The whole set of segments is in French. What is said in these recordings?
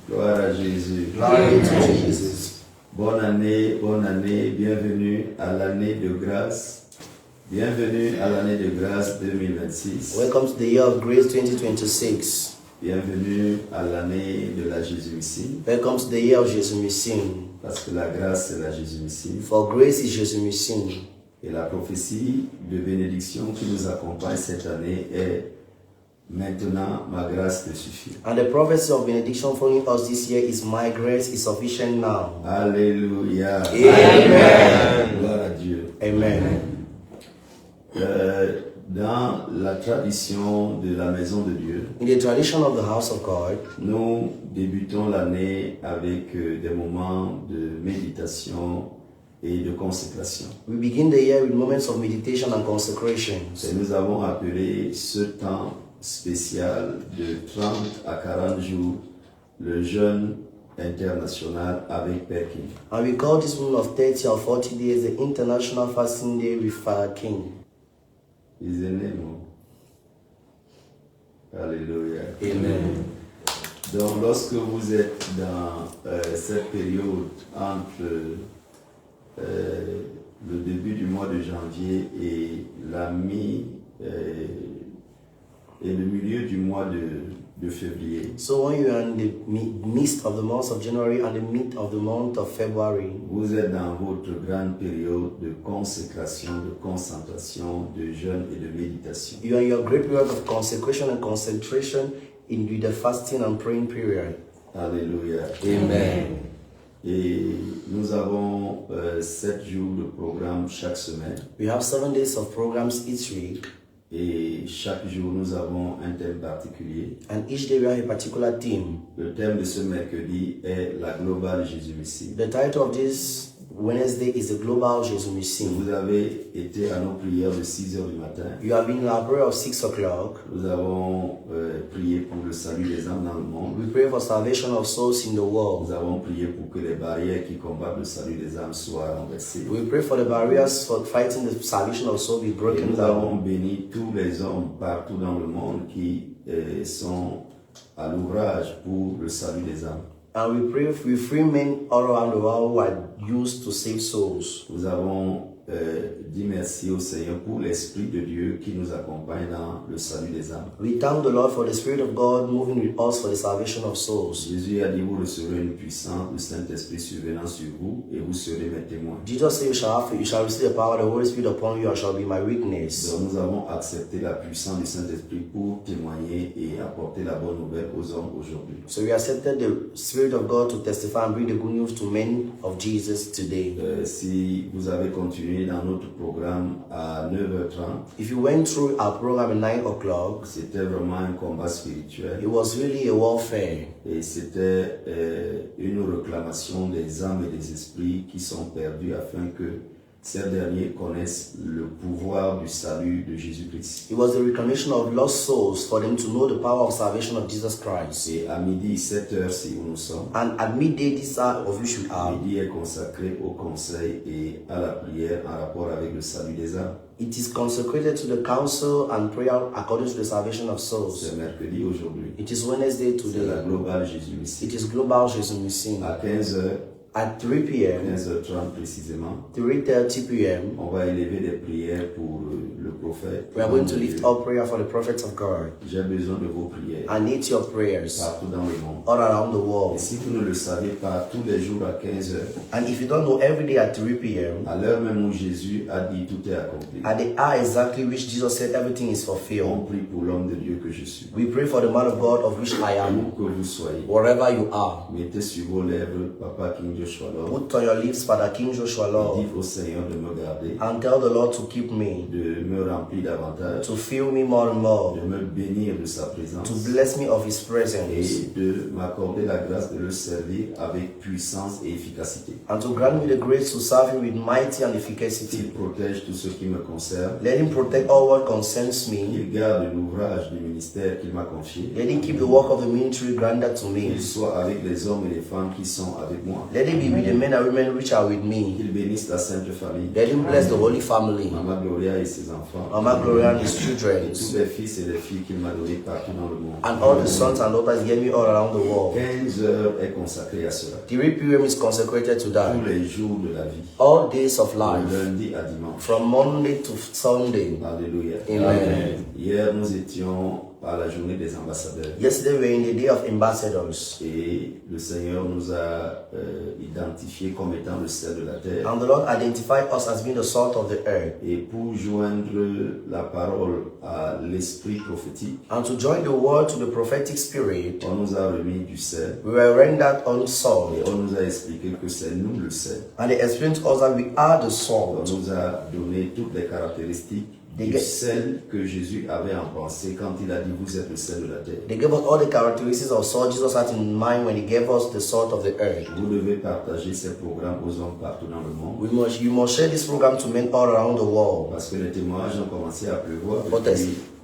Gloire à Jésus. Glory to Jesus. Bonne année, bienvenue à l'année de grâce. Bienvenue à l'année de grâce 2026. Welcome to the year of grace 2026. Bienvenue à l'année de la Jésus-Messie. Welcome to the year of Jésus-Messie. Parce que la grâce c'est la Jésus-Messie. For grace is Jésus-Messie. Et la prophétie de bénédiction qui nous accompagne cette année est maintenant ma grâce te suffit. And the prophecy of benediction following us this year is my grace is sufficient now. Alléluia. Amen. Gloire à Dieu. Amen. Dans la tradition de la maison de Dieu, In the tradition of the house of God, nous débutons l'année avec des moments de méditation et de consécration. we begin the year with moments of meditation and consecration. Et nous avons appelé ce temps spécial de 30 à 40 jours le jeûne international avec Père King. And we call this moment of 30 or 40 days the International Fasting Day with Father King. Ils aiment, alléluia. Amen. Donc lorsque vous êtes dans cette période entre le début du mois de janvier et et le milieu du mois de février, So when you are in the midst of the month of January and the mid of the month of February, vous êtes dans votre grande période de consécration, de concentration, de jeûne et de méditation. you are in your great period of consecration and concentration in the fasting and praying period. Alléluia. Amen. Et nous avons 7 jours de programme chaque semaine. We have 7 days of programs each week, Et chaque jour, nous avons un thème particulier. and each day we have a particular theme. Le thème de ce mercredi est la globale Jésus-Messie. The title of this Wednesday is the Global Jésus-Messie. Vous avez été à nos prières de 6 heures du matin. You have been in our prayer of 6 o'clock. Nous avons prié pour le salut des âmes dans le monde. We pray for salvation of souls in the Nous world. avons prié pour que les barrières qui combattent le salut des âmes soient renversées. We pray for the barriers for fighting the salvation of souls be Et broken nous avons down. béni tous les hommes partout dans le monde qui sont à l'ouvrage pour le salut des âmes. And we pray for free men all around the world who are used to save souls. Nous avons dit merci au Seigneur pour l'Esprit de Dieu qui nous accompagne dans le salut des âmes. We thank the Lord for the Spirit of God moving with us for the salvation of souls. Jésus a dit, vous recevrez une puissance, le Saint-Esprit survenant sur vous et vous serez mes témoins. Jesus said, you shall receive the power of the Holy Spirit upon you and shall be my witness. Donc nous avons accepté la puissance du Saint-Esprit pour témoigner et apporter la bonne nouvelle aux hommes aujourd'hui. So we accepted the Spirit of God to testify and bring the good news to men of Jesus today. Si vous avez continué dans notre programme à 9h30, If you went through our program at 9 o'clock, c'était vraiment un combat spirituel it was really a warfare. et c'était une réclamation des âmes et des esprits qui sont perdus afin que ces derniers connaissent le pouvoir du salut de Jésus-Christ. It was the reclamation of lost souls for them to know the power of salvation of Jesus Christ. Et à midi, 7h, si où nous sommes, And at midday, this hour of which we are, midi est consacré au conseil et à la prière en rapport avec le salut des âmes. it is consecrated to the counsel and prayer according to the salvation of souls. C'est mercredi aujourd'hui. It is Wednesday C'est la today. globale Jésus-Messie. It is Global Jesus-Messie. À 15h, At 3 p.m., 15h30 précisément, 3:30 p.m., on va élever des prières pour le prophète. we are going to lift up prayer for the prophets of God. J'ai besoin de vos prières I need your prayers partout dans le monde. all around the Et world. si vous ne le savez pas, tous les jours à 15h, And if you don't know, every day at 3 p.m., à l'heure même où Jésus a dit tout est accompli, at the hour exactly which Jesus said everything is on fulfilled, prie pour l'homme de Dieu que je suis. we pray for the man of God of which I am, Où que vous soyez, wherever you are. mettez sur vos lèvres Papa King Joshua Lord. Put on your lips, Father King Joshua Lord, Dites au Seigneur de me garder, and tell the Lord to keep me, de me remplir davantage, to fill me more and more, de me bénir de sa présence to bless me of His presence, et de m'accorder la grâce de le servir avec puissance et efficacité. and to grant me the grace to serve Him with mighty and Il efficacy. protège tout ce qui me concerne. Let Him protect all what concerns me. Il garde l'ouvrage du ministère qu'il m'a confié. Let Him keep the work of the ministry granted to me. Qu'il soit avec les hommes et les femmes qui sont avec moi. Let Let it be with the men and women which are with me. Qu'il bénisse la sainte famille. Let him bless the Holy Family. Maman Gloria et ses enfants. Mama Gloria and his Et children. tous les fils et les filles qu'il m'a donnés partout dans le monde. And all the sons and daughters he gave me all around the world. 15 heures est consacrée à cela. The requiem is consecrated to that. Tous les jours de la vie. All days of De life. lundi à dimanche. From Monday to Sunday. Alléluia. Amen. Hier, nous étions à la journée des ambassadeurs. Yesterday we were in the day of ambassadors. Et le Seigneur nous a identifiés comme étant le sel de la terre. And the Lord identified us as being the salt of the earth. Et pour joindre la parole à l'esprit prophétique, And to join the word to the prophetic spirit, on nous a remis du sel. we were rendered on Et salt. on nous a expliqué que c'est nous le sel. And they explained to us that we are the On salt. nous a donné toutes les caractéristiques du sel que Jésus avait en pensée quand il a dit vous êtes le sel de la terre. They gave us all the characteristics of salt Jesus had in mind when he gave us the salt of the earth. Vous devez partager ces programmes aux hommes partout dans le monde. You must share this program to men all around the world. Parce que les témoignages ont commencé à pleuvoir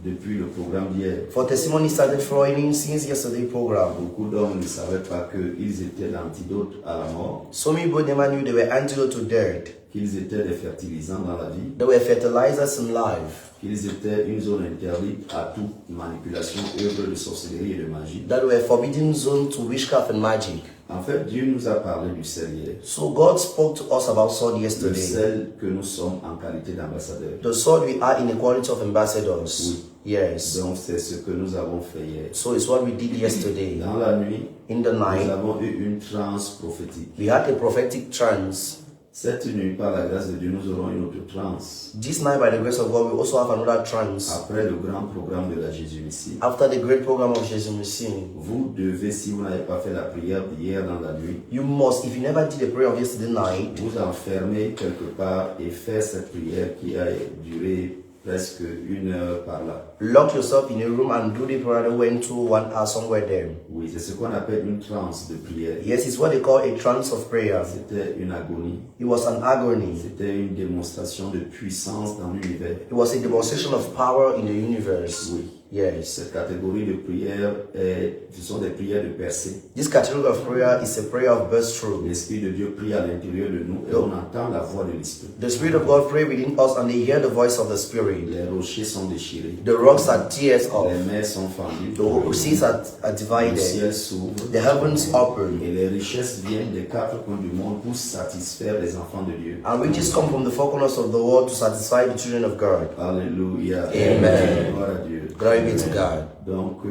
depuis le programme d'hier. For testimony started flowing since yesterday's program. Beaucoup d'hommes ne savaient pas qu'ils étaient l'antidote à la mort, So many people never knew they were antidote to death. qu'ils étaient des fertilisants dans la vie, They were fertilizers in life. qu'ils étaient une zone interdite à toute manipulation, œuvre de sorcellerie et de magie. That were forbidden zone to witchcraft and magic. En fait, Dieu nous a parlé du sel hier. So God spoke to us about salt Le yesterday. sel que nous sommes en qualité d'ambassadeurs. The salt we are in the quality of ambassadors. Oui. Yes. Donc c'est ce que nous avons fait hier. So it's what we did yesterday. Dans la nuit, In the nous night, avons eu une transe prophétique. we had a prophetic trance. Cette nuit, par la grâce de Dieu, nous aurons une autre transe. This night, by the grace of God, we also have another trance. Après le grand programme de la Jésus-Messie, After the great program of Jesus Machine, vous devez, si vous n'avez pas fait la prière d'hier dans la nuit, you must, if you never did the prayer of yesterday night, vous enfermer quelque part et faire cette prière qui a duré presque 1 heure par là. lock yourself in a room and do the prayer that went to 1 hour somewhere there. Oui, c'est ce qu'on appelle une transe de prière. Yes, it's what they call a trance of prayer. C'était une agonie. It was an agony. C'était une démonstration de puissance dans l'univers. It was a demonstration of power in the universe. Oui. Yes. Cette catégorie de prière, ce sont des prières de percée. This category of prayer is a prayer of burst-through. L'Esprit de Dieu prie à l'intérieur de nous et on entend la voix de l'Esprit. The Spirit of God pray within us and they hear the voice of the Spirit. Les rochers sont déchirés. The rocks are tears off. Les mers sont fendues. The seas are Le divided. ciel s'ouvre. The heavens open. Et les richesses viennent des 4 coins du monde pour satisfaire les enfants de Dieu. And riches come from the four corners of the world to satisfy the children of God. Alléluia. Amen. Gloire à Dieu. Glory be to God. Donc,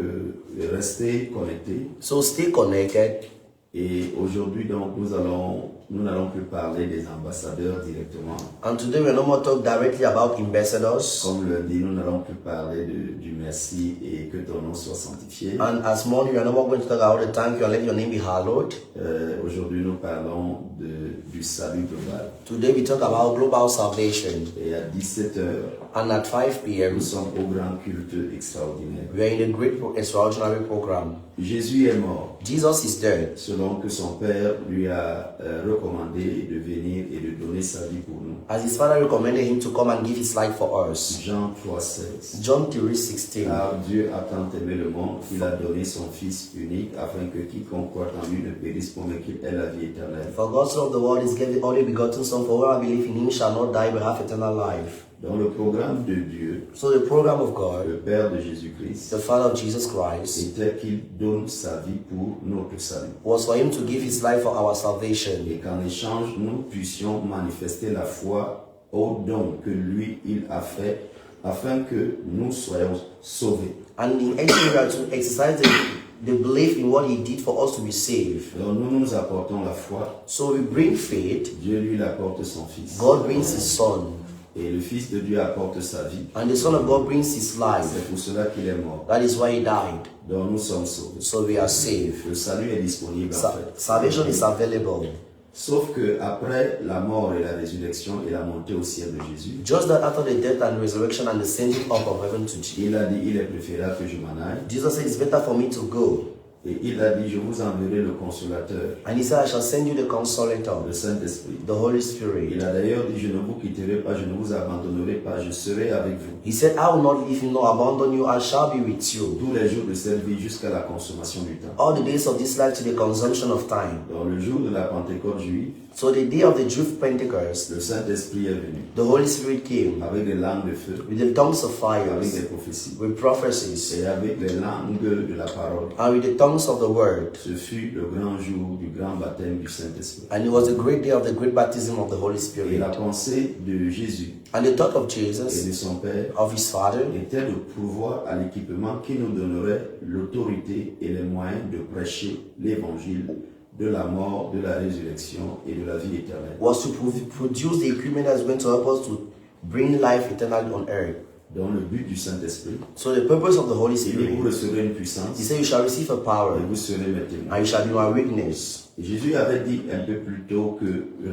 restez connectés. So stay connected. Et aujourd'hui, donc, nous n'allons plus parler des ambassadeurs directement. And today we are no more talk directly about ambassadors. Comme le dit, nous n'allons plus parler du merci et que ton nom soit sanctifié. And as morning, we are no more going to talk about the thank you and let your name be hallowed. Aujourd'hui, nous parlons du salut global. Today we talk about global salvation. Et à 17h, And at 5 p.m., nous sommes au grand culte extraordinaire. we are in a great extraordinary program. Jésus est mort, Jesus is dead. selon que son Père lui a recommandé de venir et de donner sa vie pour nous. As his father recommended him to come and give his life for us. Jean 3,16. John 3:16. Car Dieu a tant aimé le monde qu'il a donné son Fils unique afin que quiconque croit en lui ne périsse point mais qu'il ait la vie éternelle. For God so loved the world is given the only begotten Son, for whoever believes in him shall not die but have eternal life. Dans le programme de Dieu, So the program of God, le Père de Jésus-Christ, the Father of Jesus Christ, était qu'il donne sa vie pour notre salut. was for him to give his life for our salvation. Et qu'en échange, nous puissions manifester la foi au don que lui, il a fait, afin que nous soyons sauvés. And in exchange, we are to exercise the belief in what he did for us to be saved. Donc nous apportons la foi, So we bring faith, Dieu lui il apporte son Fils. God brings his Son, Et le Fils de Dieu apporte sa vie. and the Son of God brings his life. C'est pour cela qu'il est mort. That is why he died. Donc nous sommes sauvés. So we are saved. Le salut est disponible en fait. Salvation is available. Sauf que après la mort et la résurrection et la montée au ciel de Jésus, Just that after the death and resurrection and the sending up of heaven to Jesus, il a dit il est préférable que je m'en aille. Jesus said it's better for me to go. Et il a dit, je vous enverrai le consolateur, And he said, I shall send you the Consolator, le Saint-Esprit. the Holy Il Spirit. a d'ailleurs dit, je ne vous quitterai pas, je ne vous abandonnerai pas, je serai avec vous He said, I will not leave you nor abandon you, I shall be with you. tous les jours de cette vie jusqu'à la consommation du temps. All the days of this life to the consumption of time. Dans le jour de la Pentecôte juive, So the day of the Jewish Pentecost, le Saint-Esprit est venu the Holy Spirit came avec des langues de feu, with the tongues of fire, avec des prophéties with prophecies, et avec les langues de la parole. and with the tongues of the word. Ce fut le grand jour du grand baptême du Saint-Esprit. And it was the great day of the great baptism of the Holy Et Spirit. la pensée de Jésus And the thought of et Jesus, de son Père of his Father, était de pourvoir à l'équipement qui nous donnerait l'autorité et les moyens de prêcher l'évangile de la mort, de la résurrection et de la vie éternelle. was to produce the equipment that is going to help us to bring life eternal on earth. Dans le but du Saint-Esprit, So the purpose of the Holy il dit, vous Spirit, recevrez une he puissance said, you shall receive a power, et vous serez mes témoins. and you shall be my witness. Et Jésus avait dit un peu plus tôt que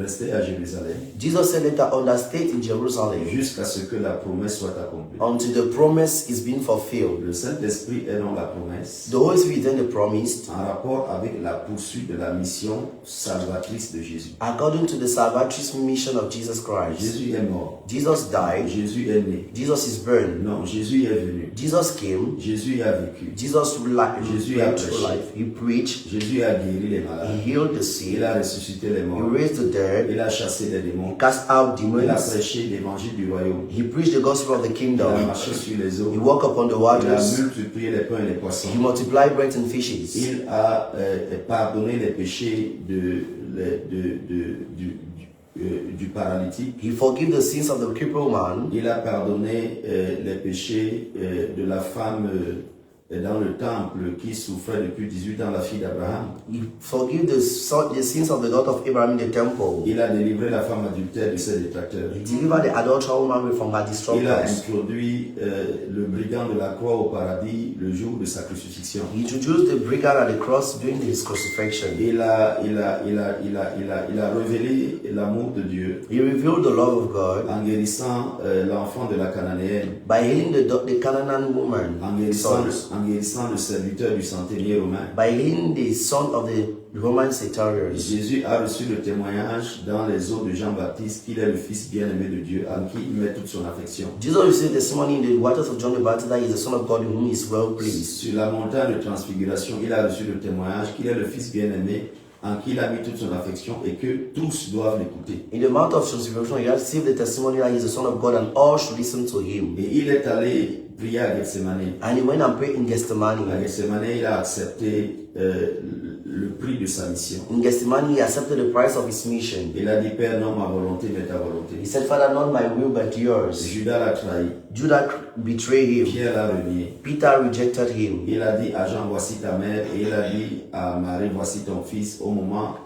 rester à Jérusalem Jesus said, let us understay in Jerusalem jusqu'à ce que la promesse soit accomplie. until the promise is being fulfilled. Le Saint-Esprit est dans la promesse The Holy Spirit is then the promised en rapport avec la poursuite de la mission salvatrice de Jésus. according to the salvatrix mission of Jesus Christ. Jésus est mort. Jesus died. Jésus est né. Jesus is born. Non, Jésus est venu. Jesus came. Jésus a vécu. Jesus Jésus a went through prêché. life. He preached. Jésus a guéri les He malades. healed the Il sick. a ressuscité les He morts. raised the dead. Il a chassé les démons. He cast out Il a demons. prêché l'évangile du royaume. He preached the gospel of the Il a kingdom. marché sur les eaux. He walked upon the Il a waters. multiplié les pains et les poissons. He multiplied bread and fishes. Il a pardonné les péchés du paralytique. He forgave the sins of the crippled man. Il a pardonné les péchés de la femme dans le temple qui souffrait depuis 18 ans, la fille d'Abraham. He forgave the sins of the daughter of Abraham in the temple. Il a délivré la femme adultère de ses détracteurs. He delivered the adulterous woman from her Il a distractors. introduit le brigand de la croix au paradis le jour de sa crucifixion. He introduced the brigand at the cross during his crucifixion. Il a révélé l'amour de Dieu He revealed the love of God en guérissant l'enfant de la Cananéenne, by healing the Canaan woman, en guérissant le serviteur du centenier romain. by healing the son of the Roman centurions. Jésus a reçu le témoignage dans les eaux de Jean-Baptiste qu'il est le Fils bien-aimé de Dieu, en qui il met toute son affection. Jesus received testimony in the waters of John the Baptist that he is the Son of God in whom he is well pleased. Sur la montagne de transfiguration, il a reçu le témoignage qu'il est le Fils bien-aimé, en qui il a mis toute son affection et que tous doivent l'écouter. In the Mount of Transfiguration, he received the testimony that he is the Son of God and all should listen to him. Et il est allé prier à Gethsemane. And he went and prayed in À Gethsemane. Gethsemane, il a accepté le prix de sa mission. In Gethsemane, he accepted the price of his mission. Il a dit, Père, non ma volonté, mais ta volonté. He said, Father, not my will, but yours. Judas l'a trahi. Judah betrayed him. Pierre l'a renié. Peter rejected him. Il a dit à Jean, voici ta mère, et il a dit à Marie, voici ton fils, au moment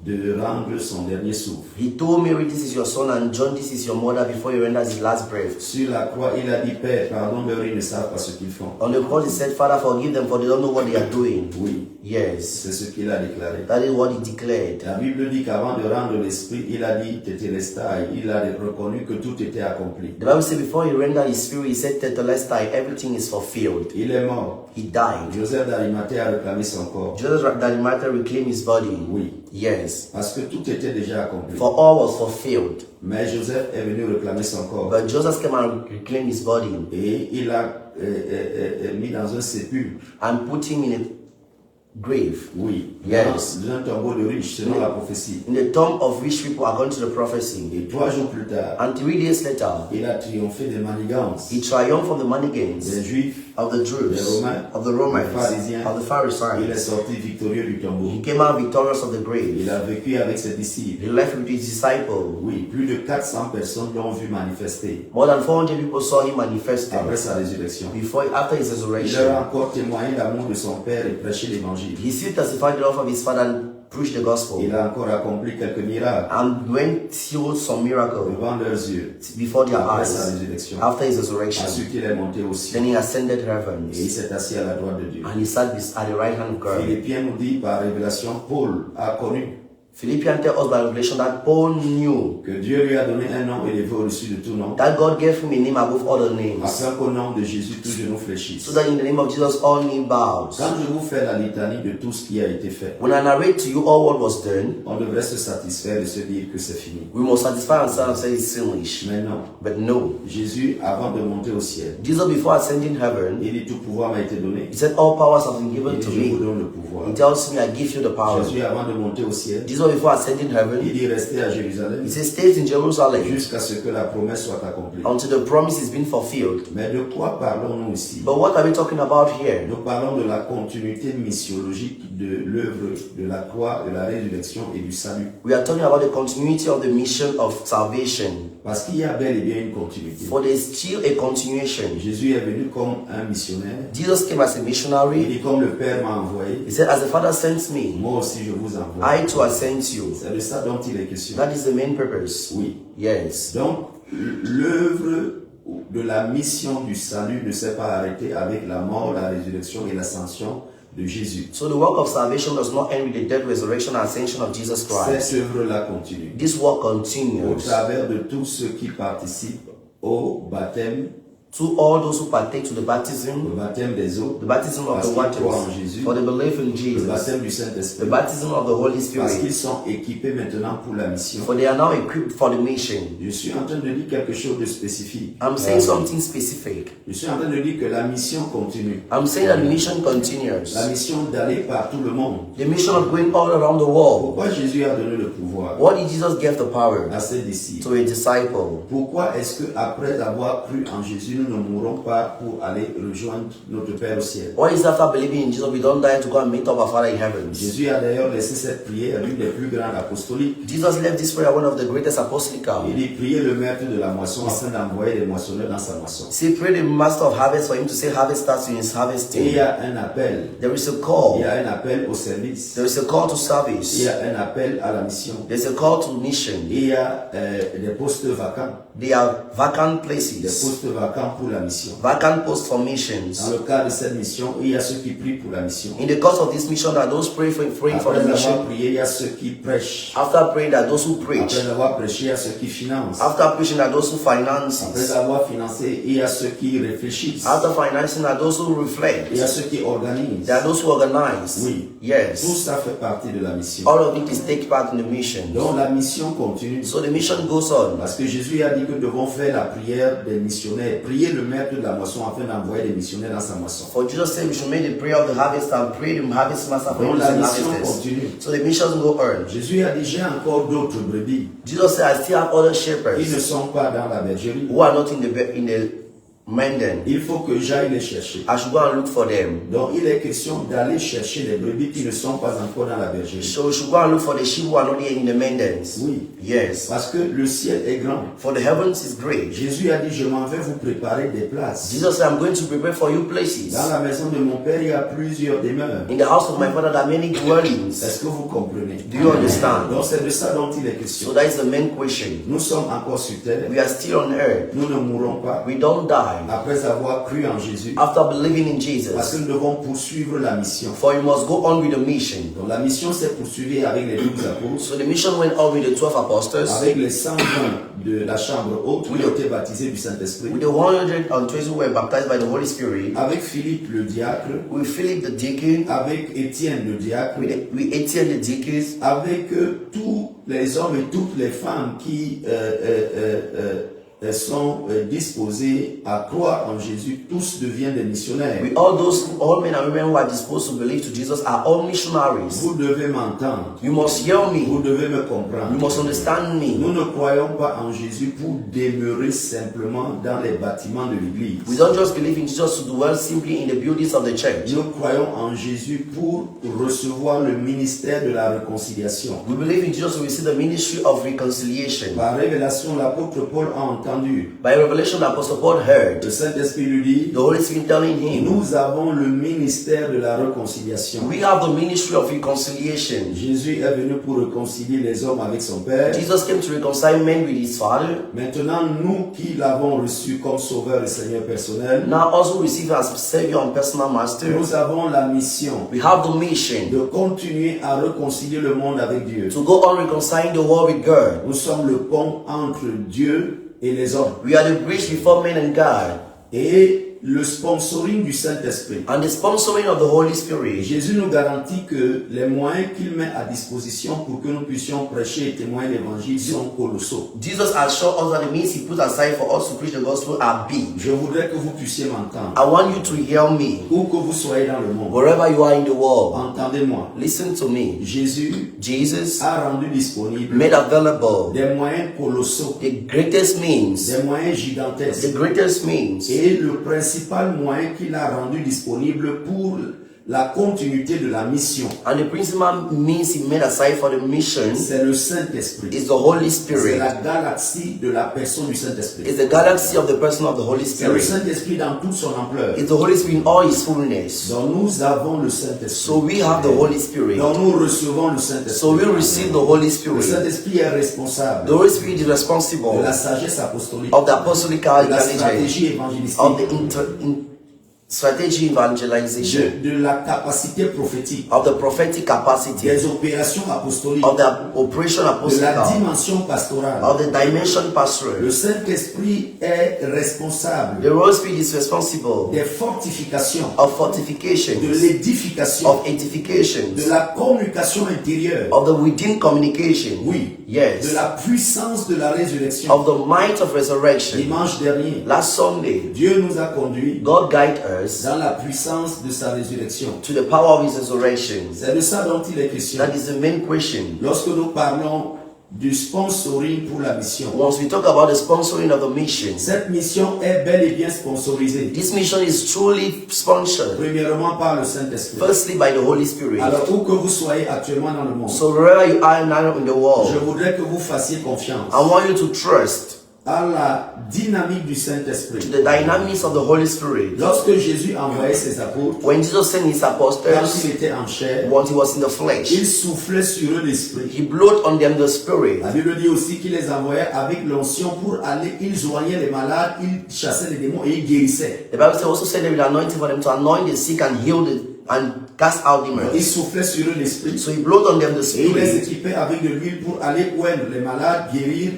de rendre son dernier souffle. He told Mary, this is your son, and John, this is your mother, before he renders his last breath. Sur la croix, il a dit, Père, pardonne-leur, ils ne savent pas ce qu'ils font. On the cross, he said, Father, forgive them, for they don't know what they are doing. Oui, Yes, c'est ce qu'il a déclaré. that is what he declared. La Bible dit qu'avant de rendre l'esprit, il a dit, Tetelestai, il a reconnu que tout était accompli. The Bible says, before he rendered his spirit, he said, Tetelestai, everything is fulfilled. Il est mort. He died. Joseph d'Arimathée a réclamé son corps. Joseph d'Arimathea reclaimed his body. Oui, Yes, parce que tout était déjà accompli. for all was fulfilled. Mais Joseph est venu réclamer son corps. But Joseph came and reclaimed his body Et il l'a mis dans un sépulcre. and put him in a grave. Oui, Yes. dans un tombeau de riche, selon la prophétie. In the tomb of rich people, according to the prophecy. Et 3 jours plus tard, And 3 days later, il a triomphé des manigances he triumphed of the des mannequins Juifs, of the des Jews, Romains, of the Romans, des pharisiens. of the Il est Pharisees. sorti victorieux du tombeau. He came out victorious of the Il grave. a vécu avec ses disciples. He left with his disciples. Oui, plus de 400 personnes l'ont vu manifester More than 400 people saw him manifested après sa résurrection. after his Il a resurrection. encore témoigné l'amour de son Père et prêché l'évangile. He still testified the love of his father and preached the gospel. Il a encore accompli quelques miracles And went healed some miracle devant leurs yeux before their après sa eyes résurrection. after his resurrection. Ensuite, il est monté au ciel Then he ascended et il heavens s'est assis à la droite de Dieu. and he sat at the right hand of God. Philippiens nous dit par révélation, Paul a connu Philippians tell us by revelation that Paul knew que Dieu lui a donné un nom élevé au-dessus de tout nom, that God gave him a name above other names, afin qu'au nom de Jésus, tout genou fléchisse. so that in the name of Jesus all knee bows. Quand je vous fais la litanie de tout ce qui a été fait, When I narrate to you all what was done, on devrait se satisfaire de se dire que c'est fini. we must satisfy ourselves and say it's finished. Mais non. But no. Jésus, avant de monter au ciel, Jesus, before ascending heaven, il dit tout pouvoir m'a été donné. he said, all powers have been Il given dit to je vous me. donne le pouvoir. He tells me, I give you the power. Jésus, avant de monter au ciel, Jesus, before ascending heaven, il dit restez à Jérusalem he says, stay in Jerusalem jusqu'à ce que la promesse soit accomplie. until the promise is being fulfilled. Mais de quoi parlons-nous ici? But what are we talking about here? Nous parlons de la continuité missiologique de l'œuvre de la croix, de la résurrection et du salut. We are talking about the continuity of the mission of salvation. Parce qu'il y a bel et bien une continuité. For there is still a continuation. Jésus est venu comme un missionnaire. Jesus came as a Il missionary. dit comme le Père m'a envoyé, He said, as the Father sends me, moi aussi je vous envoie. I too have sent you. C'est de ça dont il est question. That is the main purpose. Oui. Yes. Donc, l'œuvre de la mission du salut ne s'est pas arrêtée avec la mort, la résurrection et l'ascension de Jésus. So the work of salvation does not end with the death, resurrection, and ascension of Jesus Christ. Cette œuvre-là continue. This work Au continues travers de tous ceux qui participent au baptême, to all those who partake to the le baptism, baptême des eaux, the baptism of parce the qu'ils croient en waters, Jésus, for the belief in le Jesus, baptême du the Saint-Esprit, baptism of the Holy parce qu'ils Spirit, sont équipés maintenant pour la mission. for they are now equipped for the mission. Je suis en train de dire quelque chose de spécifique. I'm saying something specific. Je suis en train de dire que la mission continue. I'm saying that the mission continues. La mission d'aller par tout le monde. The mission of going all around the world. Pourquoi Jésus a donné le pouvoir What did Jesus give the power à ses disciples? to a disciple? Pourquoi est-ce qu'après avoir cru en Jésus, nous ne mourrons pas pour aller rejoindre notre Père au ciel? What is after believing in Jesus, we don't die to go and meet up our Father in heaven? Jésus a d'ailleurs laissé cette prière, l'une des plus grandes apostoliques. Jesus left this prayer, one of the greatest apostolical. Il dit, priez le maître de la moisson afin d'envoyer des moissonneurs dans sa moisson. See, pray the master of harvest for him to say harvest starts in his Et il harvesting. y a un appel. There is a Il call. y a un appel au service. There is a call to Il service. y a un appel à la mission. There's a call to mission. Il y a des postes vacants. There are vacant Des places, postes vacants pour la mission. vacant posts for Dans missions. le cadre de cette mission, il y a ceux qui prient pour la mission. In the course of this mission, there are those praying for the Après mission. avoir prié, il y a ceux qui prêchent. After praying, there are those who preach. Après avoir prêché, il y a ceux qui financent. After preaching, there are those who Après finances. avoir financé, il y a ceux qui réfléchissent. After financing, there are those who reflect. Il y a ceux qui organisent. There are those who organize. Oui. Tout Yes. ça fait partie de la mission. All of it is take part in the mission. Donc la mission continue. So the mission goes on. Parce que Jésus a dit que nous devons faire la prière des missionnaires. Prier le maître de la moisson afin d'envoyer des missionnaires dans sa moisson. For Jesus said we should make the prayer of the harvest and pray the harvest master for him Donc to la send mission harvesters. continue. So the mission go on. Jésus a dit, j'ai encore d'autres brebis Jesus said, I still have other qui ne shepherds sont pas dans la bergerie. who are not in the mending. Il faut que j'aille les chercher. I should go and look for them. Donc il est question d'aller chercher les brebis qui ne sont pas encore dans la bergerie. So we should go and look for the sheep who are not yet in the mendings. Oui. Yes. Parce que le ciel est grand. For the heavens is great. Jésus a dit, je m'en vais vous préparer des places. Jesus said, I'm going to prepare for you places. Dans la maison de mon Père, il y a plusieurs demeures. In the house of my father there are many dwellings. Est-ce que vous comprenez? Do you understand? Donc c'est de ça dont il est question. So that is the main question. Nous sommes encore sur terre. We are still on earth. Nous ne mourrons pas. We don't die Après avoir cru en Jésus. after believing in Parce que Jesus. nous devons poursuivre la mission. For you must go on with the mission. Donc la mission s'est poursuivie avec les 12 apôtres. So the mission went on with the 12 apostles, Avec les 120 de la chambre haute qui ont été baptisés du Saint-Esprit. with the 120 who were baptized by the Holy Spirit, Avec Philippe le diacre. with Philip the deacon, Avec Étienne le diacre. with Etienne the deacons, Avec tous les hommes et toutes les femmes qui sont disposés à croire en Jésus, tous deviennent des missionnaires. with all men and women who are disposed to believe to Jesus are all missionaries. Vous devez m'entendre. You must hear Vous me. devez me You comprendre. must understand Nous me. ne croyons pas en Jésus pour demeurer simplement dans les bâtiments de l'église. We don't just believe in Jesus to dwell simply in the buildings of the church. Nous croyons en Jésus pour recevoir le ministère de la réconciliation. We believe in Jesus to receive the ministry of reconciliation. Par révélation, l'apôtre Paul a entendu entendu. By revelation, Apostle Paul heard Le Saint-Esprit lui dit, the Holy Spirit telling him, nous avons le ministère de la réconciliation. we have the ministry of reconciliation. Jésus est venu pour réconcilier les hommes avec son Père. Jesus came to reconcile men with his Father. Maintenant, nous qui l'avons reçu comme Sauveur et Seigneur personnel, Now also receive as Savior and personal Master. nous avons la mission We have the mission de continuer à réconcilier le monde avec Dieu. to go on reconciling the world with God. Nous sommes le pont entre Dieu et les hommes. We are the bridge before men and God. Et le sponsoring du Saint-Esprit. And the sponsoring of the Holy Spirit. Jésus nous garantit que les moyens qu'il met à disposition pour que nous puissions prêcher et témoigner l'évangile sont colossaux. Jesus assured us that the means he put aside for us to preach the gospel are big. Je voudrais que vous puissiez m'entendre. I want you to hear me. Où que vous soyez dans le monde, Wherever you are in the world, entendez-moi. listen to me. Jésus Jesus a rendu disponible made available des moyens colossaux, the greatest means, des moyens the gigantesques. greatest means, Et le principal moyen qu'il a rendu disponible pour la continuité de la mission, and the principal means he made aside for the mission c'est le Saint-Esprit. is the Holy C'est Spirit. la galaxie de la personne du Saint-Esprit. It's the galaxy of the person of the Holy C'est le Spirit. Saint-Esprit dans toute son ampleur. It's the Holy Spirit in all his fullness. Donc nous avons le Saint-Esprit. So we have the Holy Spirit. Donc nous recevons le Saint-Esprit. So we receive the Holy Le Spirit. Saint-Esprit est The responsable Holy Spirit is de responsible la sagesse apostolique, of the apostolic de la intelligence, stratégie évangélistique, of the strategy evangelization, de la capacité prophétique, of the prophetic capacity, des opérations apostoliques, of the operation de la apostolic, dimension pastorale. of the dimension pastoral. Le Saint-Esprit est responsable The Holy Spirit is responsible des fortifications, of de fortifications, l'édification, of edifications, de la communication intérieure, of the within communication. oui, Yes. de la puissance de la résurrection. Of the might of resurrection. Dimanche dernier, Last Sunday, Dieu nous a conduits God guided us dans la puissance de sa résurrection. to the power of his resurrection. C'est de ça dont il est question. That is the main question. Lorsque nous parlons du sponsoring pour la mission, Once we talk about the sponsoring of the mission, cette mission est bel et bien sponsorisée. this mission is truly sponsored, Premièrement par le Saint-Esprit. firstly by the Holy Spirit. Alors où que vous soyez actuellement dans le monde, So wherever you are now in the je world, voudrais que vous fassiez confiance I want you to trust à la dynamique du to Saint-Esprit. the dynamics of the Holy Spirit. Lorsque Jésus envoyait ses apôtres, When Jesus sent his quand apostles, il était en chair, when he was in the flesh, il soufflait sur eux l'Esprit. he blew on them the Spirit. La Bible dit aussi qu'il les envoyait avec l'onction pour aller, ils soignaient les malades, ils chassaient les démons et ils guérissaient. The Bible also said they will anoint for them to anoint the sick and heal and cast out Il demons. soufflait sur eux l'Esprit So he blew on them the et il les Spirit, équipait avec de l'huile pour aller oindre les malades, guérir,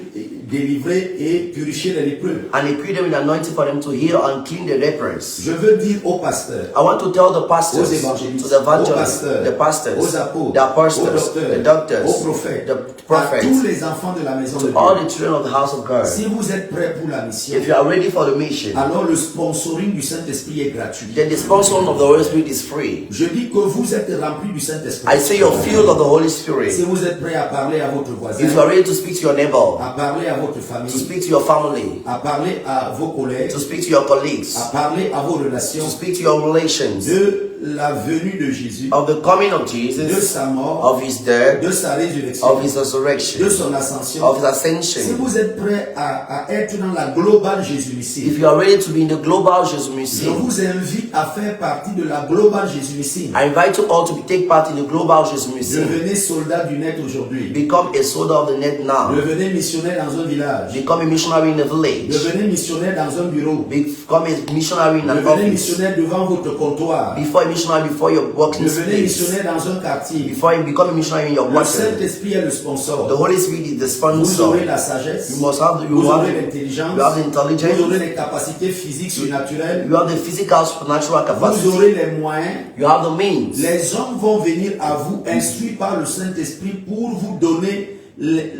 délivrer et purifier les lépreux. and he equipped them with anointing for them to heal and clean the lepers. Je veux dire aux pasteurs, I want to tell the aux pastors, to évangélistes, the aux evangelists, pasteurs, the pastors, aux apôtres, the apostles, aux the docteurs, aux doctors, prophètes, the à prophets, tous les enfants de la maison de to all Dieu. the children of the house of God. Si vous êtes prêts pour la mission, If you are ready for the mission, alors le sponsoring du Saint-Esprit est gratuit. then the sponsoring of the Holy Spirit is free. Je dis que vous êtes remplis du Saint-Esprit. I say you're filled of the Holy Si Spirit. vous êtes prêts à parler à votre voisin, If you are ready to speak to your neighbor, à parler à votre to famille, speak to your family, à parler à vos collègues, to speak to your colleagues, à parler à vos relations to speak to your relations, de la venue de Jésus, of the coming of de Jesus, sa mort, of his death, de sa résurrection, of his de resurrection, son ascension. of his Si ascension. vous êtes prêts à être dans la globale Jésus-Messie, If you are ready to be in the global je Jesus, vous invite à faire partie de la global Jésus-Messie. I invite you all to take part in the global Jesus. Devenez soldat du net aujourd'hui. Become a soldier of the net now. Devenez missionnaire dans un village. Become a missionary in a village. Devenez missionnaire dans un bureau. Become a missionary in an Devenez office. missionnaire devant votre comptoir. Before a missionary before your working Devenez space. missionnaire dans un quartier. Before you become a missionary in your Le work. Saint-Esprit est le The sponsor. Holy Spirit is the Vous sponsor. aurez la sagesse. You must have Vous aurez you l'intelligence. have the Vous intelligence. aurez les capacités physiques surnaturelles. You have the physical supernatural Vous capacity. aurez les moyens. You have the means. Les hommes vont venir à vous instruits par le Saint-Esprit pour vous donner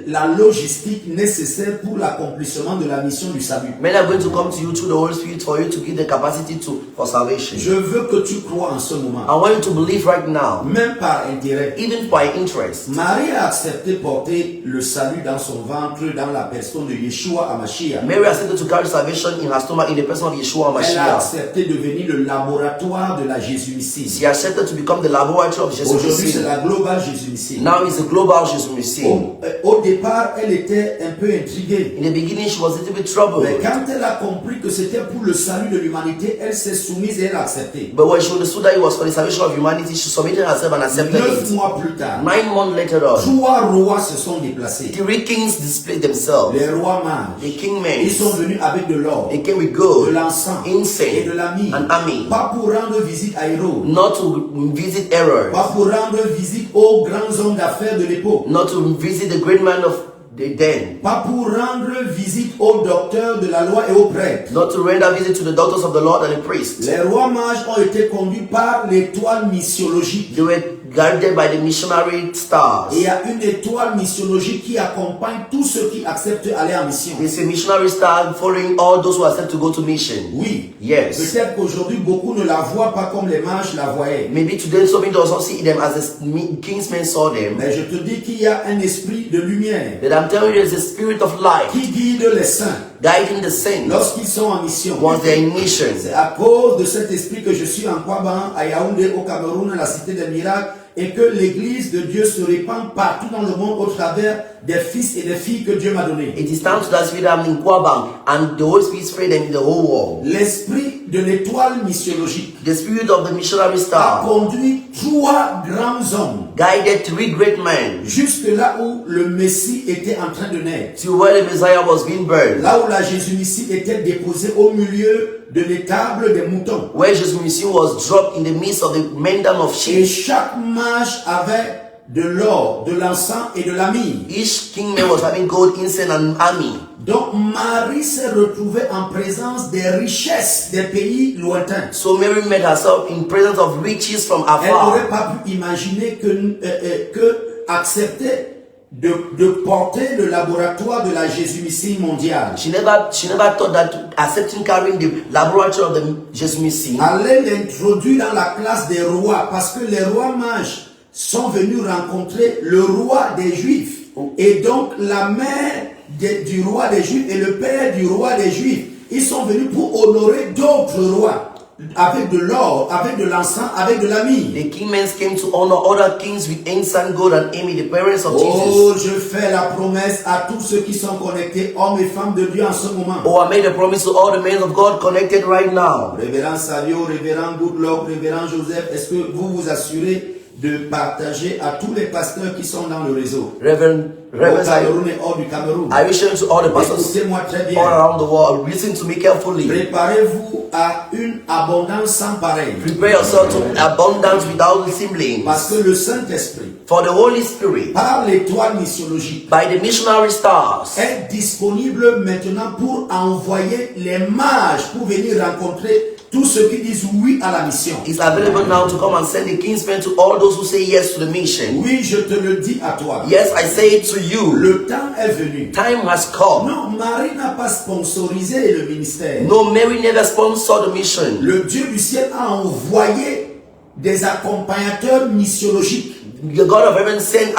la logistique nécessaire pour l'accomplissement de la mission du salut. Men are going to come to you through the Holy Spirit for you to give the capacity for salvation. Je veux que tu crois en ce moment, I want you to believe right now, même par intérêt. even by interest. Marie a accepté porter le salut dans son ventre dans la personne de Yeshua HaMashiach. Mary accepted to carry salvation in her stomach in the person of Yeshua Elle a Mashiach. accepté de devenir le laboratoire de la Jésus-Missie. She accepted to become the laboratory of Jesus Aujourd'hui, c'est Christ. la globale Jésus-Missie. Now is the global Jesus Christ. Oh, au départ, elle était un peu intriguée. In the beginning, she was a little bit troubled. Mais quand elle a compris que c'était pour le salut de l'humanité, elle s'est soumise et elle a accepté. But when she understood that it was for the salvation of humanity, she submitted herself and accepted 9 it. mois plus tard, 9 months later on, 3 rois se sont déplacés. 3 kings displayed themselves. Les rois mages. The king Ils sont men, venus avec de l'or, they came with de gold, l'encens et incense, de la myrrhe. and army, Pas pour rendre visite à Hérode. not to visit errors, Pas pour rendre visite aux grands hommes d'affaires de l'époque. not to visit the great man of the den, Pas pour rendre visite aux docteurs de la loi et aux prêtres. not to render visit to the doctors of the Lord and the priests. Les rois mages ont été conduits par l'étoile missiologique. They were guided by the missionary stars. Et il y a une étoile missiologique qui accompagne tous ceux qui acceptent d'aller en mission. There's a missionary star following all those who accept to go to mission. Oui. Yes. Peut-être qu'aujourd'hui, beaucoup ne la voient pas comme les mages la voyaient. Maybe today some does not see them as the king's men saw them. Mais je te dis qu'il y a un esprit de lumière But I'm telling you, there's a spirit of light qui guide les saints guiding the saints lorsqu'ils sont en mission. once they're in mission. C'est à cause de cet esprit que je suis en Kwaban, à Yaoundé, au Cameroun, à la Cité des Miracles, et que l'église de Dieu se répand partout dans le monde au travers des fils et des filles que Dieu m'a donnés. It is thanks to that spirit I'm in Kwabang, and the Holy Spirit spread them in the whole world. L'esprit de l'étoile missiologique The spirit of the missionary a star conduit 3 grands hommes guided 3 great men jusque là où le Messie était en train de naître. to where the Messiah was being burned, Là où la Jésus-Messie était déposée au milieu de l'étable des moutons. where Jesus' mission was dropped in the midst of the mendam of Et sheep. chaque mage avait de l'or, de l'encens et de la myrrhe. Each kingman was having gold, incense, and army. Donc Marie s'est retrouvée en présence des richesses des pays lointains. So Mary met herself in presence of riches from Elle n'aurait afar. pas pu imaginer que accepter de porter le laboratoire de la Jésus-Messie mondiale, She never thought that accepting carrying the laboratory of the Jesus mission allait l'introduire dans la classe des rois, parce que les rois mages sont venus rencontrer le roi des Juifs. Et donc la mère du roi des Juifs et le père du roi des Juifs, ils sont venus pour honorer d'autres rois, avec de l'or, avec de l'encens, avec de la myrrhe. the kingmen came to honor other kings with incense, gold, and Amy, the parents of Oh, Jesus. je fais la promesse à tous ceux qui sont connectés, hommes et femmes de Dieu en ce moment. Oh, I made a promise to all the men of God connected right now. Révérend Savio, révérend Goodluck, révérend Joseph, est-ce que vous vous assurez de partager à tous les pasteurs qui sont dans le réseau, Reverend, au Reverend, Cameroun et hors du Cameroun? I wish to all the pastors Écoutez-moi très all bien. around the world. Listen to me carefully. Préparez-vous à une abondance sans pareil. Prepare yourself to abundance without siblings. Parce que le Saint-Esprit, For the Holy Spirit, par l'étoile missiologique, by the missionary stars, est disponible maintenant pour envoyer les mages pour venir rencontrer tous ceux qui disent oui à la mission. is available now to come and send the kingsmen to all those who say yes to the mission. Oui, je te le dis à toi. Yes, I say it to you. Le temps est venu. Time has come. Non, Marie n'a pas sponsorisé le ministère. No, Mary never sponsored the mission. Le Dieu du ciel a envoyé des accompagnateurs missiologiques. The God of heaven sent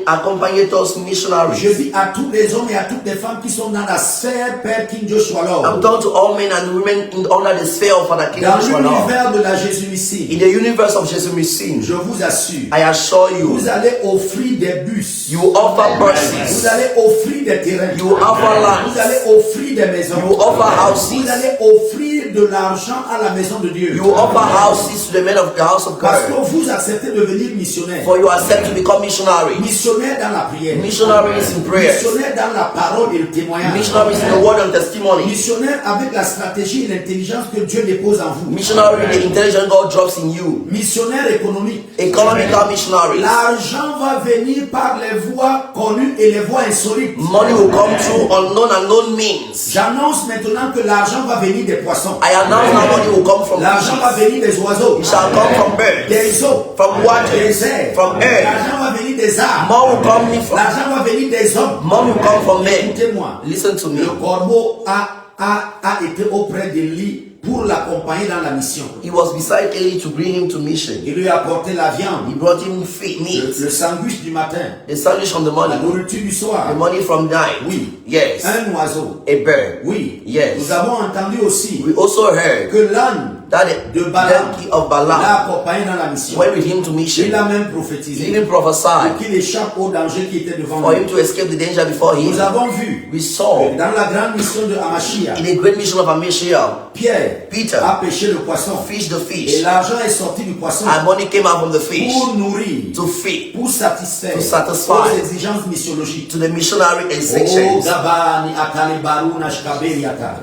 accompagnators, missionaries. Je dis à tous les hommes et à toutes les femmes qui sont dans la sphère Père King Joshua I'm Lord, talking to all men and women under the sphere of Father King dans Joshua Lord. l'univers de la Jésus-Messie, In the universe of Jesus Machine, je vous assure, I assure you, vous allez offrir des bus, you will offer vous buses, allez offrir des terrains, you will offer vous lands, allez offrir des maisons, you will offer vous houses, allez offrir de l'argent à la maison de Dieu. you will offer houses to the men of the house of Parce que God. vous acceptez de devenir missionnaire. For you accept to become missionary. Missionnaire dans la prière. Missionaries in prayer. Missionnaire dans la parole et le témoignage. Missionaries in the word and testimony. Missionnaire avec la stratégie et l'intelligence que Dieu dépose en vous. Missionary in the intelligence God drops in you. Missionnaire économique. Economical missionaries. L'argent va venir par les voies connues et les voies insolites. Money will come through unknown and known means. J'annonce maintenant que l'argent va venir des poissons. I announce now money will come from L'argent va fishes. venir des oiseaux. It shall come from birds, Des eaux. from water, Des airs. from air. L'argent va venir des arbres. More will come from L'argent va venir des hommes. more will come from men. Écoutez-moi. Listen to me. Le corbeau a été auprès de lui pour l'accompagner dans la mission. He was beside Eli to bring him to mission. Il lui a apporté la viande, He brought him meat, le sandwich du matin, the sandwich from the la morning, nourriture du soir. the money from night. Oui. Yes. Un oiseau. A bird. Oui. Yes. Nous avons entendu aussi We also heard que l'âne that de the Balaam donkey of l'a Balaam accompagné dans la mission. went with him to Il mission. a même He prophétisé even prophesied pour qu'il échappe au danger qui était devant for lui. him to escape the danger before him. Nous avons vu We saw dans la grande mission de Amashia, in a great mission of Amishiah, Pierre Peter a pêché le poisson fished the et fish, l'argent est sorti du poisson and money came out from the fish pour nourrir, to feed pour satisfaire To satisfy. aux exigences missiologiques. to the missionary Oh, exceptions. Gabani, Akale, Barou, Nashkabe, Yata.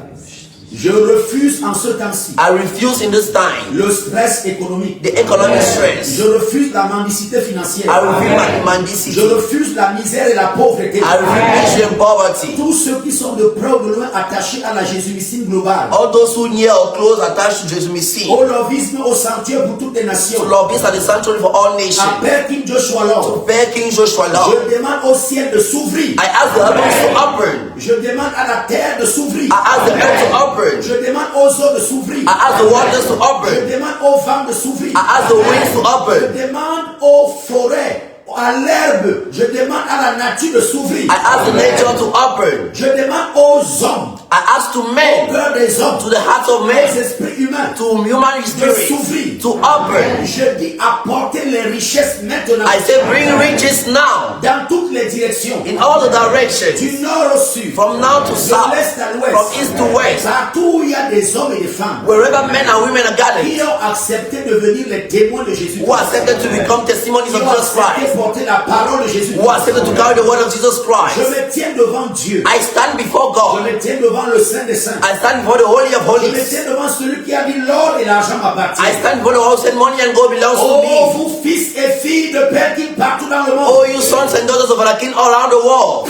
Je refuse en ce temps-ci I refuse in this time le stress économique. the economic stress. Je refuse la mendicité financière. I refuse mendicity. Je refuse la misère et la pauvreté. I refuse misery and poverty. Tous ceux qui sont de près ou de loin attachés à la jésumisme globale, All those who near or close attached to Jesus Messiah. au lobbyisme, au sanctuaire pour toutes les nations, To lobbies at the sanctuary for all à nations. Père King Joshua Lord, Père King Joshua Lord. je demande au ciel de s'ouvrir. I ask the heavens to open. Je demande à la terre de s'ouvrir. I ask the earth to open. Je demande aux eaux de s'ouvrir. I ask the waters to Je open. demande aux vents de s'ouvrir. I ask the winds to Je open. demande aux forêts, à l'herbe. Je demande à la nature de s'ouvrir. I ask the nature to open. Je demande aux hommes, I ask to au men, cœur des hommes, to the hearts of aux men, esprits humains, to human de spirits, s'ouvrir. to open. Je dis apporter les richesses maintenant I say bring riches now dans toutes les directions, in all the directions, du nord au sud, from now to de south, l'est à l'ouest, from east to west, partout où il y a des hommes et des femmes wherever men and women are gathered, qui ont accepté de devenir les témoins de Jésus, who are accepted to become testimonies qui of ont Jesus accepté Christ, de porter la parole de Jésus. who are accepted to carry the word of Jesus Je Christ. me tiens devant Dieu. I stand before Je God. me tiens devant le Saint des Saints. I stand before the Holy of Je me Holies. tiens devant celui qui a dit l'or et l'argent m'appartiennent. I stand before the house and money and gold belongs to Oh, me. vous fils et filles de Père qui partout dans le Oh, monde, you sons and daughters of our King all around the world.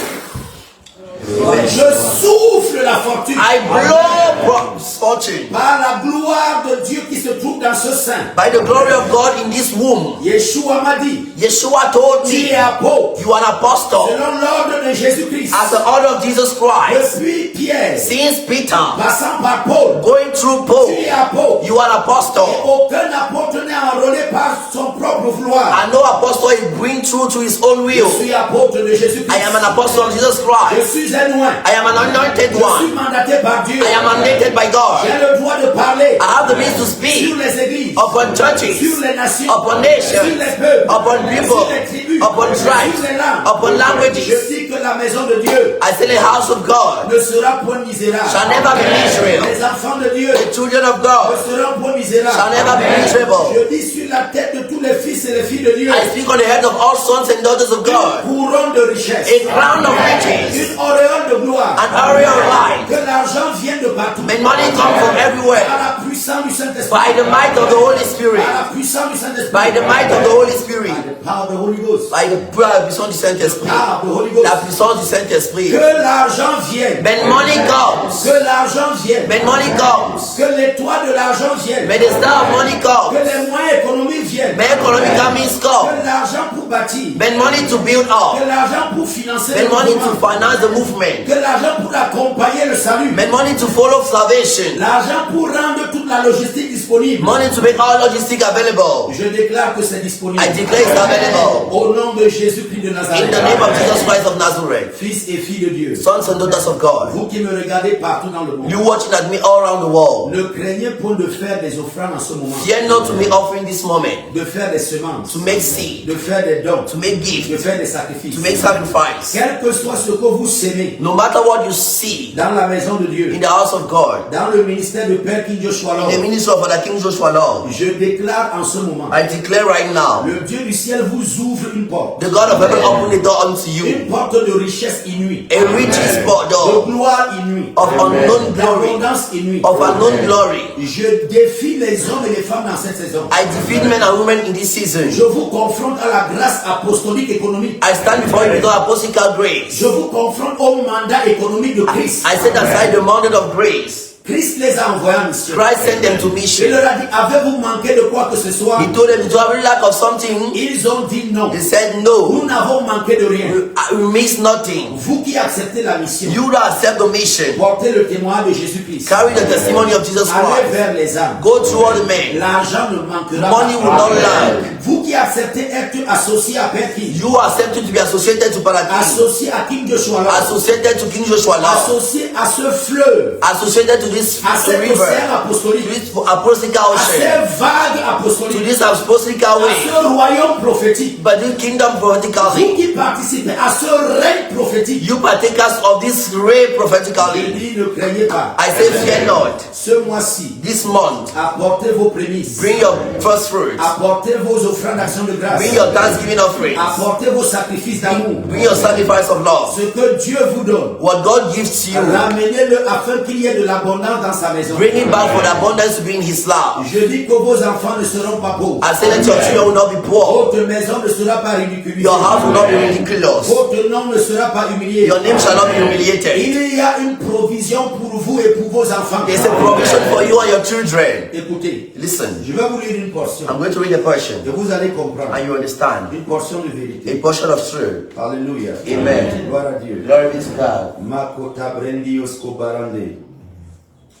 je souffle la fortune I blow fortune par la gloire de Dieu qui se trouve dans ce sein. by the glory of God in this womb. Yeshua m'a dit, Yeshua told tu me, es apôtre you are an apostle selon l'ordre de Jésus-Christ. as the order of Jesus Christ. Depuis Pierre, Since Peter, passant par Paul, going through tu Paul, es apôtre. you are an apostle. Aucun apôtre n'est enrôlé par son propre vouloir. And no apostle is going through to his own Je will. suis apôtre de Jésus-Christ. I am an apostle of Jesus Je Christ. suis un oint. I am an anointed Je suis one. mandaté par Dieu. I am mandated by God. J'ai le droit de parler I have the means to sur speak les églises, upon churches, sur les nations, upon sur nations, les peuples, upon people, sur les tribus, upon tribes, sur les langues. upon Je languages. dis que la maison de Dieu I say the house of God ne sera point misérable. shall never be miserable. Les enfants de Dieu The children of ne God seront point shall misérables. never be miserable. Je dis sur la tête de tous les fils et les filles de Dieu, I speak on the head of all sons and daughters of une God, couronne de richesse, a crown of riches, une auréole de gloire, an area of light. que l'argent vienne de partout. May money come from everywhere Par la puissance du Saint-Esprit. by the might of the Holy Spirit, Par la puissance du Saint-Esprit. by the might of the Holy Spirit, By the power of the Holy Ghost. by the puissance du Saint-Esprit, Power of the Holy Ghost. la puissance du Saint-Esprit. Que l'argent vienne. When money comes, Que l'argent vienne. when money comes, Que les toits de l'argent viennent. may the star of money Que come, les moyens économiques viennent. may economic means come, Que l'argent pour bâtir. when money to build Que up, l'argent pour financer le when money to mouvement. finance the movement, Que l'argent pour accompagner le salut. when money to follow salvation, L'argent pour rendre toute la logistique disponible. money to make all logistics available. Je déclare que c'est disponible. I declare it's available Au nom de Jésus-Christ de in Nazareth. the name of Jesus Christ of Nazareth. Fils et filles de Dieu. Sons and daughters of God, Vous qui me regardez partout dans le monde. you watching at me all around the world, Ne craignez point de faire des offrandes en ce moment. fear not to make offering this moment, De faire des semences. to make seed, De faire des dons. to make De gifts, faire des sacrifices. to make sacrifice. Quel que soit ce que vous sémez No matter what you see dans la maison de Dieu, in the house of God, dans le ministère de Père King Joshua in the Lord, ministry of Father King Joshua Lord, je déclare en ce moment, I declare right now, le Dieu du ciel vous ouvre une porte. the God of heaven open the door unto you, Une porte de richesse inouïe. a riches De door gloire inouïe. of unknown glory, D'abondance inouïe. of unknown glory. Je défie les hommes et les femmes dans cette saison. I defeat men and women in this season. Je vous confronte à la grâce apostolique économique. I stand before you with all apostolic grace. Je vous confronte au mandat économique de Christ. I set aside the mandate of grace. Christ les a envoyés en mission. Christ sent them to Il mission. leur a dit, avez-vous manqué de quoi que ce soit? He told them to have a lack of something. Ils ont dit non. They said no. Nous n'avons manqué de rien. We miss nothing. Vous qui acceptez la mission, You that accept the mission, portez le témoignage de Jésus-Christ. carry the testimony of Jesus Allez Christ. vers les âmes. Go through all the men. L'argent ne manquera Money will not lack. Vous qui acceptez être associé à Père King, You are accepted to be associated to Father King, associé à King Joshua, associated to King Joshua Lord, associé à ce fleuve associated to this à cet river, océan to apostolique, this apostolic à ces ocean, vagues to apostoliques, this apostolic à way, ce royaume prophétique. but the kingdom Vous prophetically. qui participez à ce règne prophétique, You partakers of this ray je prophetically. dis ne craignez pas. I say fear not. Ce mois-ci, This month, apportez vos prémices, bring your first fruits. apportez vos offrandes d'action de grâce, Bring your thanksgiving offerings. apportez vos sacrifices d'amour. Bring your sacrifice of love. Ce que Dieu vous donne, What God gives to you, ramenez-le afin qu'il y ait de l'abondance dans sa maison. bring it back for the abundance to be in His love. Je dis que vos enfants ne seront pas pauvres. I say that your children will not be poor. Votre maison ne sera pas ridiculisée. Your house will not be ridiculous. Votre nom ne sera pas humilié. Your name shall not be humiliated. Il y a une provision pour vous et pour vos enfants. There's a provision for you and your children. Écoutez, Listen, je vais vous lire une portion I'm going to read a portion et vous allez comprendre. and you understand. Une portion de A vérité. portion of truth. Alléluia. Amen. Gloire à Dieu. Glory be to God. Makota brendios kobarande.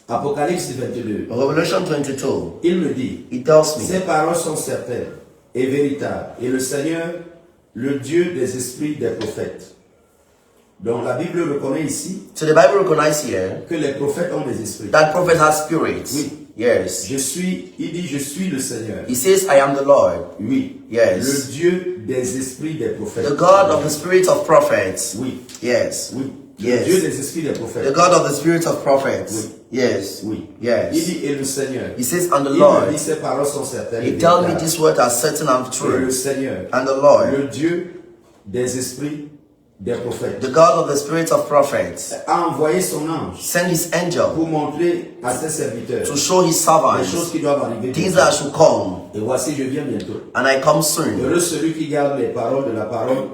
Apocalypse 22. Revelation 22. Il me dit, It tells me, ces paroles sont certaines et véritables. Et le Seigneur, le Dieu des esprits des prophètes. Donc la Bible reconnaît ici so the Bible recognizes here que les prophètes ont des esprits. that prophet has spirits. Oui. Yes. Il dit, je suis le Seigneur. He says, I am the Lord. Oui. Yes. Le Dieu des esprits des prophètes. The God of the spirits of prophets. Oui. Yes. Oui. Yes. Le Dieu des esprits des The prophètes. God of the spirits of prophets. Oui. Yes. Oui. Yes. Il dit, et le Seigneur. He says, and the Il Lord. me dit, ces paroles sont certaines. et He tells me véritables. this word as certain and Et le true. Seigneur. And the Lord, Le Dieu des esprits des prophètes. the God of the spirits of prophets, A envoyé son ange sent his angel pour montrer à ses serviteurs to show his les servants choses qui doivent arriver. things that should come. Et voici, je viens bientôt. And I come soon. Heureux celui qui garde les paroles de la parole.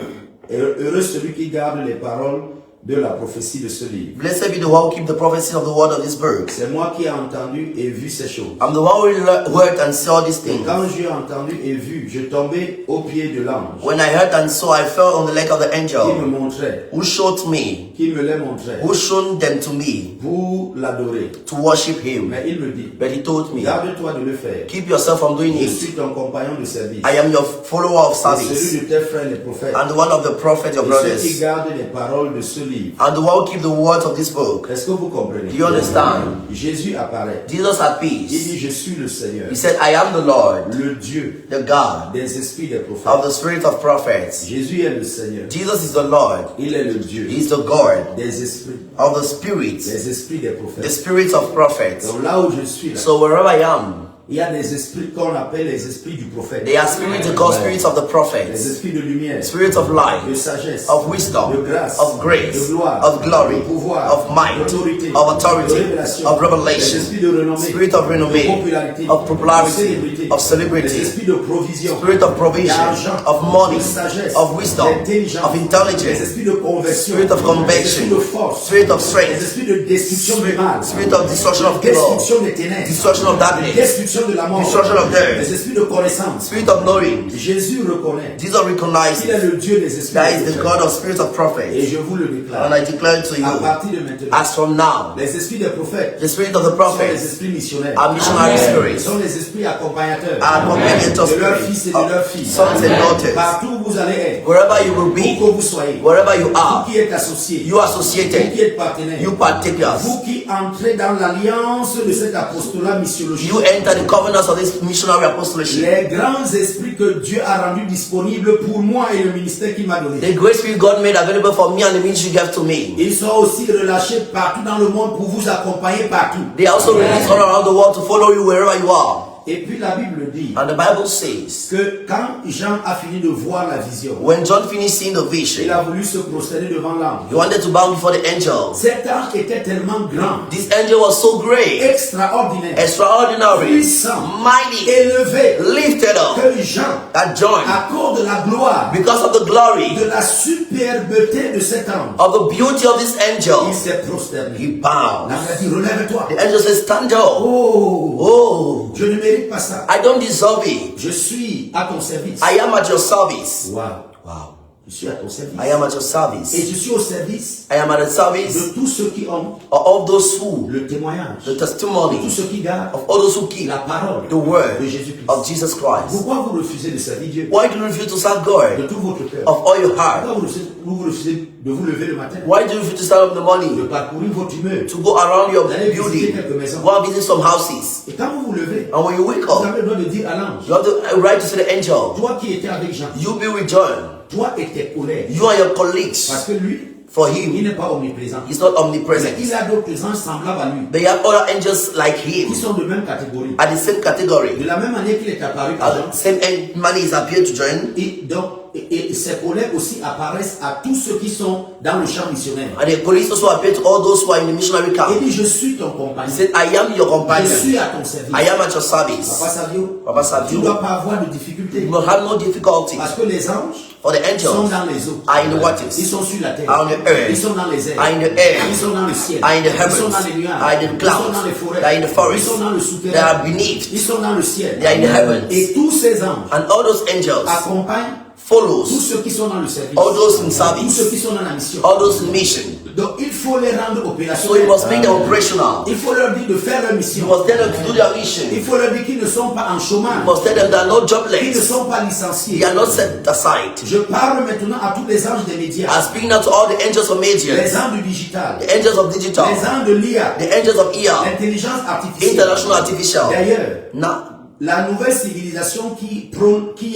Heureux celui qui garde les paroles de la prophétie de ce livre. Blessed be the one who keep the prophecy of the word of this book. C'est moi qui ai entendu et vu ces choses. I'm the one who heard and saw these Et things. quand j'ai entendu et vu, je tombais aux pieds de l'ange When I heard and saw, I fell on the leg of the qui me angel montrait, who showed me, qui me les montrait who shown them to me pour l'adorer. to worship him. Mais il me dit, But he told me, garde-toi de le faire. keep yourself from doing Je it. suis ton compagnon de service. I am your follower of Et service celui de tes frères les prophètes. and the one of the prophets, your Et ceux qui brothers, gardent les paroles de ce livre. and the one who keep the words of this book. Est-ce que vous comprenez? Do you understand? Jésus apparaît. Jesus at Il dit, peace. je suis le Seigneur, He said, I am the Lord, le Dieu the God des esprits des prophètes. of the spirit of prophets. Jésus est le Seigneur. Jesus is the Lord. Il est le Dieu He is the God des esprits, of the spirits, des esprits des the prophètes. spirits of prophets. Donc là où je suis là, So wherever I am, il y a des esprits qu'on appelle les esprits du prophète. they are spirits called spirits of the Les prophets, esprits de lumière, spirits of de light, sagesse, of wisdom, de grâce, of grace, de gloire, of glory, de pouvoir, of might, d'autorité, of de authority, révélation, of les revelation, esprits de renommée, spirit of de renommée, popularité, of popularity, de célébrité, of les celebrity, esprits de provision, spirit of provision, d'argent, of money, de sagesse, of wisdom, d'intelligence, of les intelligence, esprits de conversion, spirit of les conviction, esprits de force, spirit of les strength, esprits de destruction du mal, spirit of destruction of evil, destruction des ténèbres, destruction of darkness, destruction de la mort, destruction of death, les esprits de connaissance. spirit of knowing. Jésus reconnaît Jesus recognizes qu'il est le Dieu des esprits. that is the God of spirits of Et prophets. je vous le déclare. And I declare to À you, partir de maintenant, as from now, les esprits des prophètes the spirit of the sont les prophets esprits missionnaires. are missionary Ce spirits, sont les esprits accompagnateurs are companions of de leurs spirits, fils et de leurs filles. sons and daughters. Partout où vous allez être, Wherever you will où be, que vous soyez, wherever you vous are, qui êtes associés, you vous associated, qui êtes partenaires, you partakers, vous qui entrez dans l'alliance de cet apostolat missiologique, you enter the covenants of this missionary apostoleship. les grands esprits que Dieu a rendus disponibles pour moi et le ministère qu'il m'a donné. The great spirit God made available for me and the ministry he gave to me. Ils sont aussi relâchés partout dans le monde pour vous accompagner partout. They are also released all around the world to follow you wherever you are. Et puis la Bible dit And the Bible says, que quand Jean a fini de voir la vision, when John finished seeing the il vision, a voulu se prosterner devant l'ange. he wanted to bow before the angel. Cet ange était tellement grand, This angel was so great, extraordinaire, extraordinary, puissant, mighty, élevé, lifted up, que Jean, that John, à cause de la gloire, because of the glory, de la superbeté de cet ange, of the beauty of this il angel, s'est prosterné. he bowed. L'ange a dit, relève-toi. The angel says, stand up. Oh, Oh, je ne mérite pas ça. I don't deserve it. Je suis à ton service. I am at your service. Wow. Wow. Je suis à ton service. I am at your Et service. je suis au service I am at the service de tous ceux qui ont of those who, le témoignage, the de tous testimony ceux qui gardent of all those who keep la parole the word de Jésus-Christ. of Jesus Christ. Pourquoi vous refusez de servir Dieu Why do you refuse to serve de God tout votre cœur? of all your heart? Pourquoi vous refusez de vous lever le matin, Why do you refuse to stand up in the de morning, parcourir votre immeuble? to go around your D'aller visiter building, quelques maisons. go and visit some houses? Et quand vous vous levez, And when you wake vous up, avez le droit de dire à l'ange, you have the right to say the angel, toi qui étais avec Jean, you be with John, toi et tes collègues, you and your parce colleagues. que lui, For il him, n'est pas omniprésent. he's not Mais omnipresent. il a d'autres anges semblables à lui, They have other angels like qui him sont de même catégorie. at the same De category. la même manière qu'il est apparu à At Jean, the same man is appeared to John, et donc et ses collègues aussi apparaissent à tous ceux qui sont dans le champ missionnaire. and the police also appeared to all those who are in the missionary Il camp. dit, je suis ton He compagnon. said, I am your Je companion. suis à ton service. I am at your Papa service. Savio, Papa tu Savio, ne dois pas avoir de difficultés. you will have no difficulty. Parce que les anges For the sont angels dans les eaux. are in the Ils waters, sont sur la terre. are on the earth, Ils sont dans les airs. are in the air, Ils sont dans le ciel. are in the Ils sont heavens, dans les nuages. are in the Ils sont clouds, dans les forêts. they are in the Ils forest, sont dans le they souterrain. are beneath, Ils sont dans le ciel. they are in the heavens. Et tous ces anges And all those angels accompagnent follows tous ceux qui sont dans le service. all those in Tous ceux service, qui sont dans la mission. all those in mission. Donc il faut les rendre So you opérationnels. must make them operational. Il faut leur dire de faire leur You mission. must tell them to do their Il mission. faut leur dire qu'ils ne sont pas en You chômage. must tell them they are not Qu'ils ne jobless. sont pas They licenciés. are not set aside. Je parle maintenant à tous les anges des médias. I'm speaking now to all the angels of media, Les anges du digital. the angels of digital, Les anges de l'IA. the angels of ER, L'intelligence artificielle. international artificial. D'ailleurs, Now, la nouvelle civilisation qui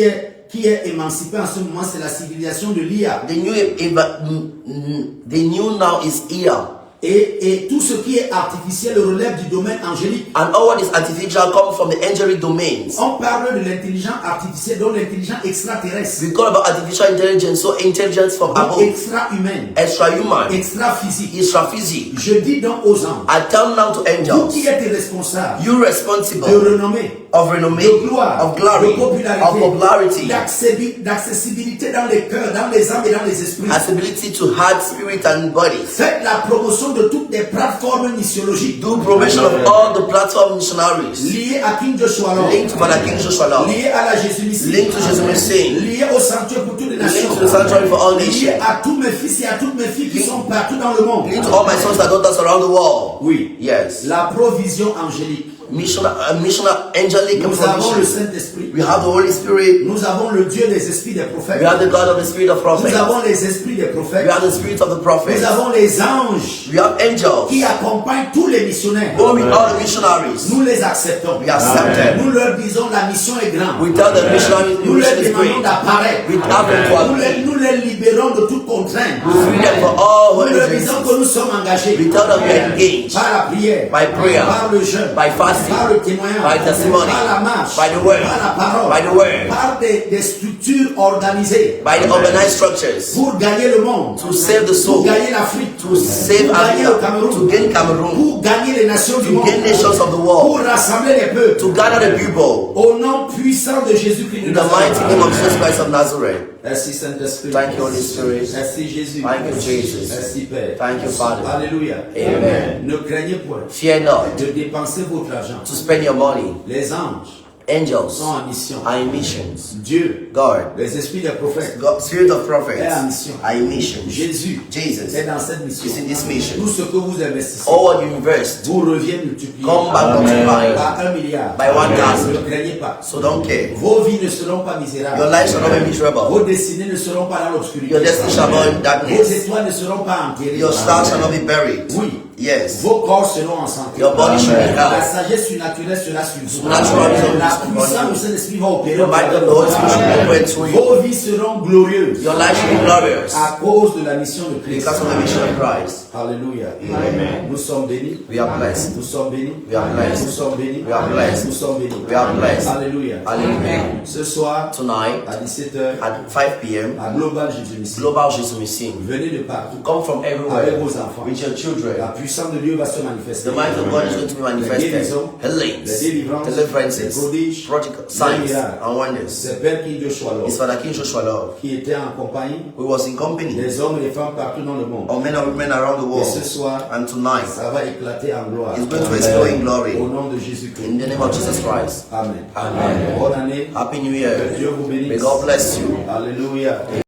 est émancipée en ce moment, c'est la civilisation de l'IA. the new now is ER. Et tout ce qui est artificiel relève du domaine angélique. And all what is artificial comes from the angelic domains. On parle de l'intelligence artificielle, donc l'intelligence extraterrestre, We call about artificial intelligence, so intelligence from donc above, extra-humaine, extra-human, extra-physique. extra-physique. Je dis donc aux anges, I tell now to vous qui angels, êtes responsables you de responsible renommée, of renommée, de gloire, of glory, de of popularity, d'accessibilité dans les cœurs, dans les âmes et dans les esprits. accessibility to heart, spirit, and bodies. Faites la promotion de toutes les plateformes missiologiques Do promotion of all the platform missionaries. liées à King Joshua Long, Linked to Father King Joshua Long. liées à la Jésus Mission, Linked to Jesus Missing. liées au sanctuaire pour toutes les nations, Linked to the sanctuary for all liées nations. à tous mes fils et à toutes mes filles qui sont partout dans le monde. Linked to all my sons and daughters around the world. Oui. Yes. La provision angélique. Missional angelic Nous avons le provision. Saint-Esprit. We have the Holy Spirit. Nous avons le Dieu des esprits des prophètes. We have the God of the Spirit of Nous prophets. avons les esprits des We prophètes. have the Spirit of the prophets. Nous avons les anges We have angels. qui accompagnent tous les missionnaires. Go with all the missionaries. Nous les acceptons. We accept them. Nous leur disons la mission est grande. We tell the missionaries the Nous leur mission is demandons great. d'apparaître. We have them to appear. Nous les libérons de toute contrainte. We free them for all Nous leur disons que hindrances. nous sommes engagés We tell them we are engaged par la prière, by prayer, par le jeûne, by fasting, par le témoignage, by testimony, par la marche, by the word, par la parole, by the word, par des structures organisées by the organized structures pour gagner le monde, to save the pour soul, gagner l'Afrique, to save pour gagner le Africa, Cameroun, to gain Cameroon, pour gagner les nations du to monde, gain nations of the pour world, rassembler les peuples to gather the people au nom puissant de Jésus-Christ de in the mighty name of Nazareth. Jesus Christ of Nazareth. Merci Saint-Esprit. Thank you, Holy Spirit. Merci Jésus. Thank you, Jesus. Merci Père. Thank you, Father. Alléluia. Amen. Ne craignez point Fear not de dépenser votre argent. to spend your money. Les anges Angels sont en mission. are in missions. Dieu, God, les esprits des prophètes, God, Spirit of prophets est en mission. are in missions. Jésus Jesus est dans cette mission. is in this mission. Tout ce que vous investissez All what you invest, vous revient multiplié come back multiplied. par 1 milliard. By 1,000. Ne craignez pas. So don't care. Vos vies ne seront pas Your misérables. life shall not be Vos miserable. destinées ne seront pas dans l'obscurité. Your destiny shall not in Vos darkness. étoiles ne seront pas enterrées. Your stars shall not be buried. Oui. Yes. Vos corps seront en santé. Your body should be La healthy. sagesse surnaturelle sera sur vous. Supernatural wisdom La is upon puissance you. du Saint-Esprit va opérer. The might of the Holy Spirit should operate through you. Vos vies seront glorieuses Your life should be glorious à cause de la mission de Christ. because of the mission of Christ. Alléluia. Amen. Nous sommes bénis. We are blessed. Nous sommes bénis. We are blessed. Nous sommes bénis. We are blessed. Nous sommes bénis. We are blessed. Alléluia. Hallelujah. Ce soir, Tonight à 17h, at 5 p.m., à Global Jésus Mission, Global Jesus Missing. venez de partout. Come from Avec everywhere vos enfants. with your children. La puissance de Dieu va se manifester. The might of God is going to be manifested. Healings, deliverances, prodigal signs and wonders. C'est Père King Joshua Long, It's Father King Joshua Love. qui était en compagnie We was in company des hommes et des femmes partout dans le monde. of men and women around the Et ce world. soir, And tonight, ça va éclater en gloire. it's going to explode in glory. Au nom de Jésus-Christ. In the name of Jesus Christ. Amen. Amen. Bonne année. Happy New Que Year. Dieu vous bénisse. May God bless you. Alléluia.